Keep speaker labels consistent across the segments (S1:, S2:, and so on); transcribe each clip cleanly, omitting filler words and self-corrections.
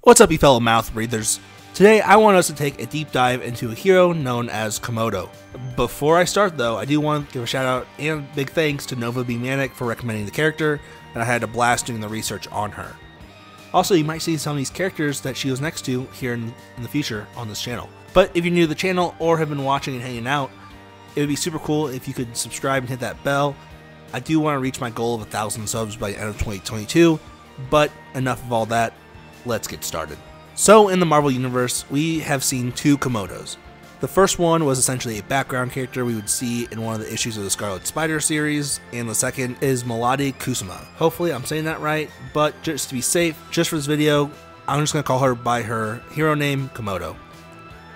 S1: What's up, you fellow mouth breathers? Today I want us to take a deep dive into a hero known as Komodo. Before I start though, I do want to give a shout out and big thanks to Nova B Manic for recommending the character, and I had a blast doing the research on her. Also, you might see some of these characters that she was next to here in the future on this channel. But if you're new to the channel or have been watching and hanging out, it would be super cool if you could subscribe and hit that bell. I do want to reach my goal of 1,000 subs by the end of 2022, but enough of all that. Let's get started. So in the Marvel Universe, we have seen two Komodos. The first one was essentially a background character we would see in one of the issues of the Scarlet Spider series, and the second is Melody Kusama. Hopefully I'm saying that right, but just to be safe, just for this video, I'm just going to call her by her hero name, Komodo.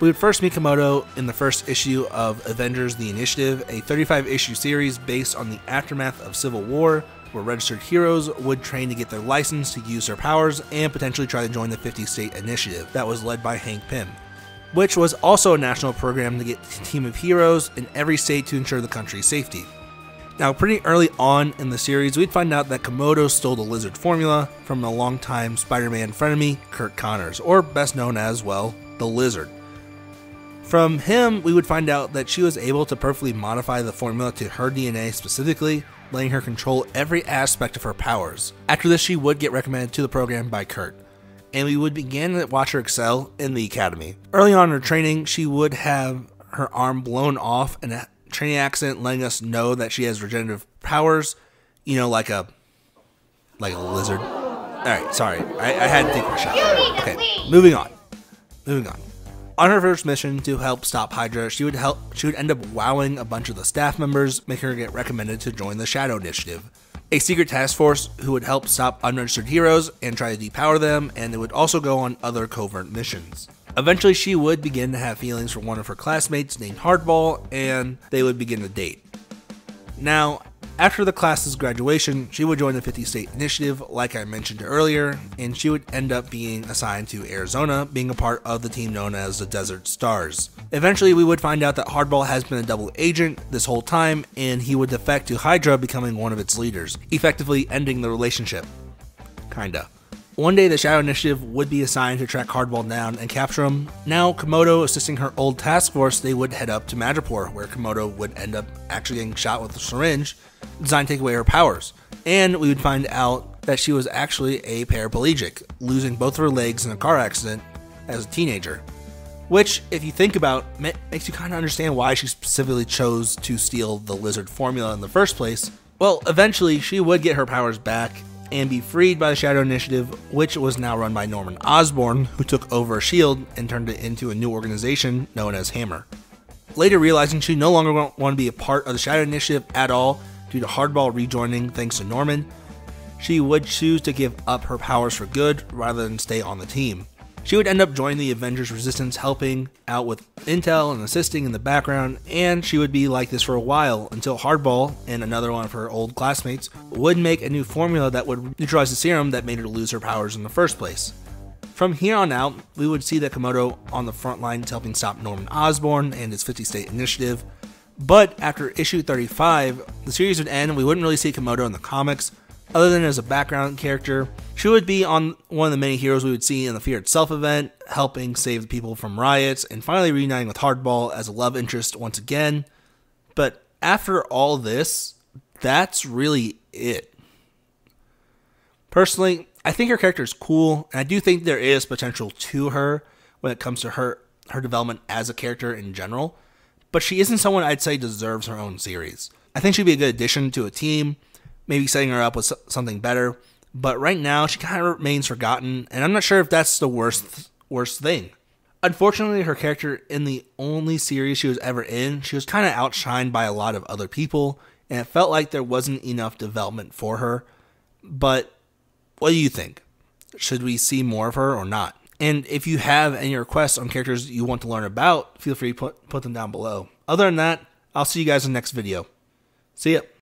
S1: We would first meet Komodo in the first issue of Avengers the Initiative, a 35-issue series based on the aftermath of Civil War, where registered heroes would train to get their license to use their powers and potentially try to join the 50-state initiative that was led by Hank Pym, which was also a national program to get a team of heroes in every state to ensure the country's safety. Now, pretty early on in the series, we'd find out that Komodo stole the lizard formula from a longtime Spider-Man frenemy, Curt Connors, or best known as, well, the Lizard. From him, we would find out that she was able to perfectly modify the formula to her DNA specifically, letting her control every aspect of her powers. After this, she would get recommended to the program by Curt, and we would begin to watch her excel in the academy. Early on in her training, she would have her arm blown off in a training accident, letting us know that she has regenerative powers, you know, like a lizard. Alright, sorry, I had to take a shot. Okay, moving on. On her first mission to help stop Hydra, she would end up wowing a bunch of the staff members, making her get recommended to join the Shadow Initiative, a secret task force who would help stop unregistered heroes and try to depower them, and they would also go on other covert missions. Eventually, she would begin to have feelings for one of her classmates named OddBall, and they would begin to date. Now, after the class's graduation, she would join the 50-state initiative, like I mentioned earlier, and she would end up being assigned to Arizona, being a part of the team known as the Desert Stars. Eventually, we would find out that OddBall has been a double agent this whole time, and he would defect to Hydra, becoming one of its leaders, effectively ending the relationship. Kinda. One day, the Shadow Initiative would be assigned to track OddBall down and capture him. Now, Komodo assisting her old task force, they would head up to Madripoor, where Komodo would end up actually getting shot with a syringe designed to take away her powers. And we would find out that she was actually a paraplegic, losing both of her legs in a car accident as a teenager. Which, if you think about, makes you kind of understand why she specifically chose to steal the lizard formula in the first place. Well, eventually, she would get her powers back and be freed by the Shadow Initiative, which was now run by Norman Osborn, who took over S.H.I.E.L.D. and turned it into a new organization known as Hammer. Later realizing she no longer want to be a part of the Shadow Initiative at all due to OddBall rejoining thanks to Norman, she would choose to give up her powers for good rather than stay on the team. She would end up joining the Avengers Resistance, helping out with intel and assisting in the background, and she would be like this for a while until OddBall and another one of her old classmates would make a new formula that would neutralize the serum that made her lose her powers in the first place. From here on out, we would see that Komodo on the front lines helping stop Norman Osborn and his 50-state initiative, but after issue 35, the series would end and we wouldn't really see Komodo in the comics, other than as a background character. She would be on one of the many heroes we would see in the Fear Itself event, helping save the people from riots, and finally reuniting with OddBall as a love interest once again. But after all this, that's really it. Personally, I think her character is cool, and I do think there is potential to her when it comes to her development as a character in general, but she isn't someone I'd say deserves her own series. I think she'd be a good addition to a team, maybe setting her up with something better, but right now she kind of remains forgotten, and I'm not sure if that's the worst thing. Unfortunately, her character in the only series she was ever in, she was kind of outshined by a lot of other people, and it felt like there wasn't enough development for her. But what do you think? Should we see more of her or not? And if you have any requests on characters you want to learn about, feel free to put them down below. Other than that, I'll see you guys in the next video. See ya.